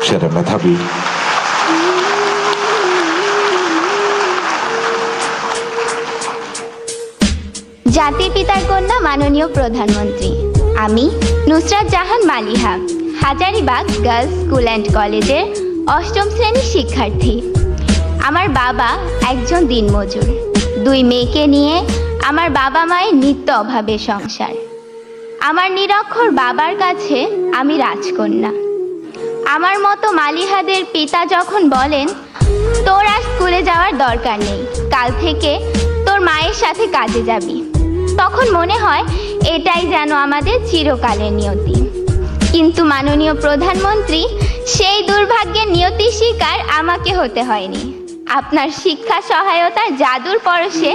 সেরা মেধাবী। জাতির পিতার কন্যা মাননীয় প্রধানমন্ত্রী, আমি Nusrat Jahan Maliha, Hazaribagh girls school and কলেজের ৮ম শ্রেণীর শিক্ষার্থী। আমার বাবা একজন দিনমজুর। 2 মেয়েকে নিয়ে আমার বাবা মায়ের নিত্য অভাবে সংসার। আমার নিরক্ষর বাবার কাছে আমি রাজকন্যা। আমার মতো মালিহাদের পিতা যখন বলেন, তোর আর স্কুলে যাওয়ার দরকার নেই, কাল থেকে তোর মায়ের সাথে কাজে যাবি, তখন মনে হয় এটাই যেন আমাদের চিরকালের নিয়তি। কিন্তু মাননীয় প্রধানমন্ত্রী, সেই দুর্ভাগ্যের নিয়তির শিকার আমাকে হতে হয়নি। আপনার শিক্ষা সহায়তার জাদুর পরশে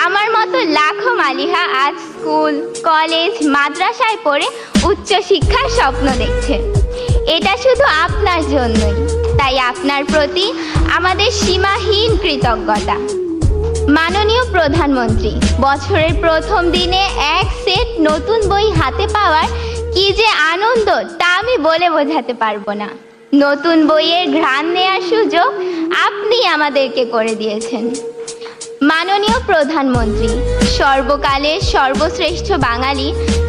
আমার মতো লাখো মালিহা আজ স্কুল, কলেজ, মাদ্রাসায় পড়ে উচ্চ শিক্ষার স্বপ্ন দেখছে। এটা শুধু আপনার জন্যই, তাই আপনার প্রতি আমাদের সীমাহীন কৃতজ্ঞতা। মাননীয় প্রধানমন্ত্রী, বছরের প্রথম দিনে এক সেট নতুন বই হাতে পাওয়ার কি যে আনন্দ তা আমি বলে বোঝাতে পারবো না। নতুন বইয়ের ঘ্রাণ নেওয়ার সুযোগ আপনি আমাদেরকে করে দিয়েছেন। মাননীয় প্রধানমন্ত্রী, সর্বকালের সর্বশ্রেষ্ঠ বাঙালি,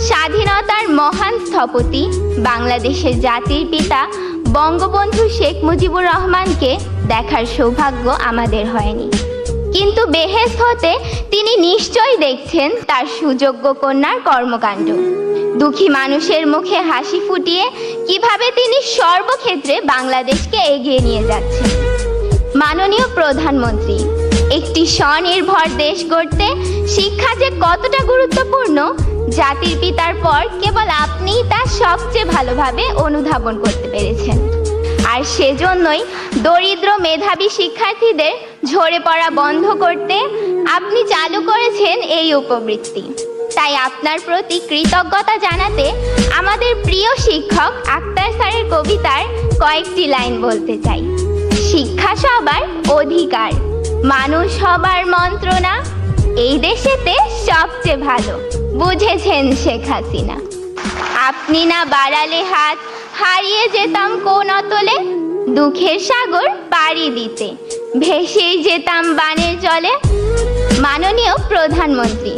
স্বাধীনতার মহান স্থপতি, বাংলাদেশের জাতির পিতা বঙ্গবন্ধু শেখ মুজিবুর রহমানকে দেখার সৌভাগ্য আমাদের হয়নি, কিন্তু বেহেশত হতে তিনি নিশ্চয়ই দেখছেন তার সুযোগ্য কন্যার কর্মকাণ্ড। দুঃখী মানুষের মুখে হাসি ফুটিয়ে কিভাবে তিনি সর্বক্ষেত্রে বাংলাদেশকে এগিয়ে নিয়ে যাচ্ছেন। মাননীয় প্রধানমন্ত্রী, একটি স্বনির্ভর দেশ গড়তে শিক্ষা যে কতটা গুরুত্বপূর্ণ, জাতির পিতার পর কেবল আপনিই তা সবচেয়ে ভালোভাবে অনুধাবন করতে পেরেছেন। আর সেজন্যই দরিদ্র মেধাবী শিক্ষার্থীদের ঝরে পড়া বন্ধ করতে আপনি চালু করেছেন এই উপবৃত্তি। তাই আপনার প্রতি কৃতজ্ঞতা জানাতে আমাদের প্রিয় শিক্ষক আক্তার স্যারের কবিতার কয়েকটি লাইন বলতে চাই। শিক্ষা সবার অধিকার, মানুষ হবার মন্ত্রণা, এই দেশেতে সবচেয়ে ভালো বুঝেছেন শেখ হাসিনা। আপনি না বাড়ালে হাত, হারিয়ে যেতাম কোন অতলে, দুঃখের সাগর পাড়ি দিতে ভেসেই যেতাম বানের জলে। মাননীয় প্রধানমন্ত্রী,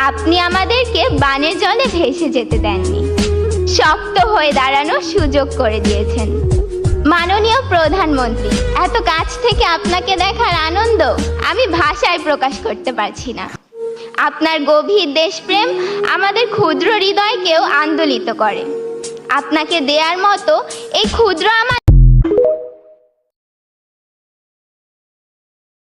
আপনি আমাদেরকে বানের জলে ভেসে যেতে দেননি, শক্ত হয়ে দাঁড়ানোর সুযোগ করে দিয়েছেন। মাননীয় প্রধানমন্ত্রী, এত কাছ থেকে আপনাকে দেখার আনন্দ আমি ভাষায় প্রকাশ করতে পারছি না। আপনার গভীর দেশপ্রেম আমাদের ক্ষুদ্র হৃদয়কেও আন্দোলিত করে। আপনাকে দেওয়ার মতো এই ক্ষুদ্র আমার